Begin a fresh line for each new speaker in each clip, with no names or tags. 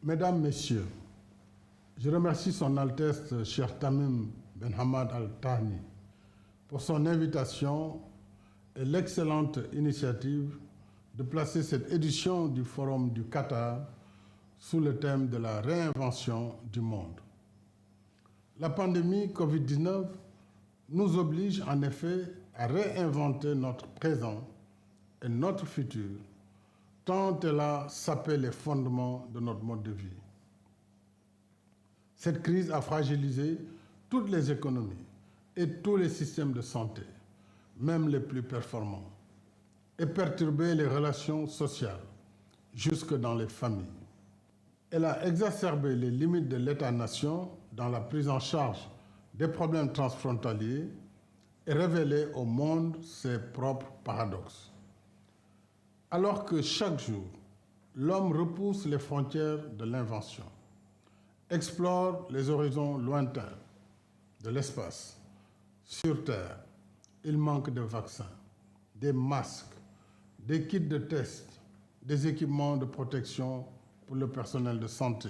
Mesdames, Messieurs, je remercie Son Altesse Cheikh Tamim Ben Hamad Al Thani pour son invitation et l'excellente initiative de placer cette édition du Forum du Qatar sous le thème de la réinvention du monde. La pandémie Covid-19 nous oblige en effet à réinventer notre présent et notre futur, tant elle a sapé les fondements de notre mode de vie. Cette crise a fragilisé toutes les économies et tous les systèmes de santé, même les plus performants, et perturbé les relations sociales, jusque dans les familles. Elle a exacerbé les limites de l'État-nation dans la prise en charge des problèmes transfrontaliers et révélé au monde ses propres paradoxes. Alors que chaque jour, l'homme repousse les frontières de l'invention, explore les horizons lointains de l'espace, sur Terre, il manque de vaccins, des masques, des kits de tests, des équipements de protection pour le personnel de santé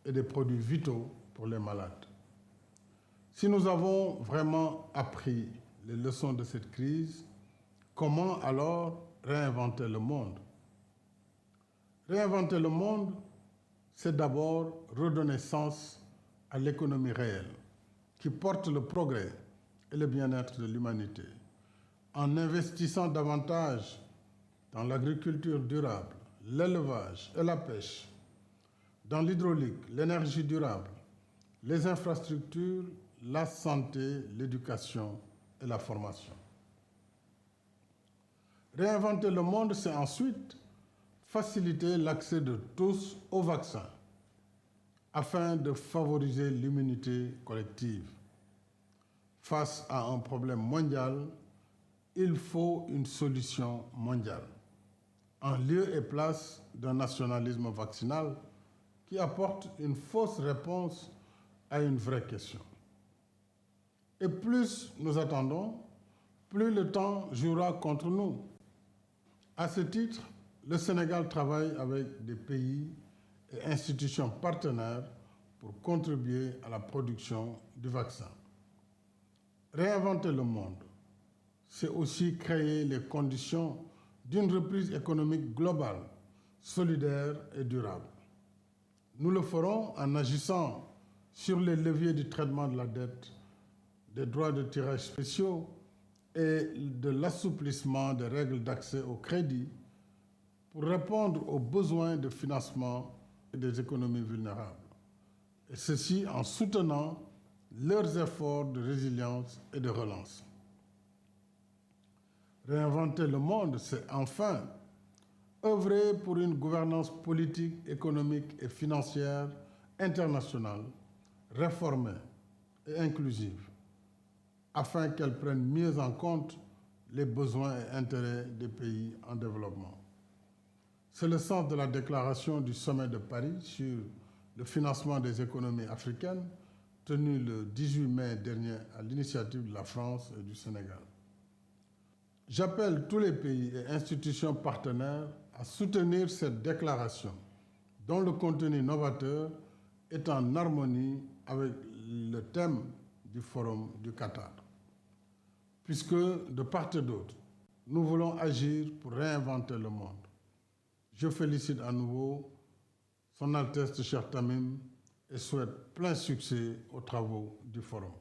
et des produits vitaux pour les malades. Si nous avons vraiment appris les leçons de cette crise, comment alors réinventer le monde? Réinventer le monde, c'est d'abord redonner sens à l'économie réelle qui porte le progrès et le bien-être de l'humanité, en investissant davantage dans l'agriculture durable, l'élevage et la pêche, dans l'hydraulique, l'énergie durable, les infrastructures, la santé, l'éducation et la formation. Réinventer le monde, c'est ensuite faciliter l'accès de tous aux vaccins afin de favoriser l'immunité collective. Face à un problème mondial, il faut une solution mondiale, en lieu et place d'un nationalisme vaccinal qui apporte une fausse réponse à une vraie question. Et plus nous attendons, plus le temps jouera contre nous. À ce titre, le Sénégal travaille avec des pays et institutions partenaires pour contribuer à la production du vaccin. Réinventer le monde, c'est aussi créer les conditions d'une reprise économique globale, solidaire et durable. Nous le ferons en agissant sur les leviers du traitement de la dette, des droits de tirage spéciaux et de l'assouplissement des règles d'accès au crédit pour répondre aux besoins de financement des économies vulnérables. Et ceci en soutenant leurs efforts de résilience et de relance. Réinventer le monde, c'est enfin œuvrer pour une gouvernance politique, économique et financière internationale, réformée et inclusive, afin qu'elle prenne mieux en compte les besoins et intérêts des pays en développement. C'est le sens de la déclaration du sommet de Paris sur le financement des économies africaines, tenu le 18 mai dernier à l'initiative de la France et du Sénégal. J'appelle tous les pays et institutions partenaires à soutenir cette déclaration, dont le contenu novateur est en harmonie avec le thème du Forum du Qatar. Puisque, de part et d'autre, nous voulons agir pour réinventer le monde. Je félicite à nouveau Son Altesse Cheikh Tamim et souhaite plein succès aux travaux du Forum.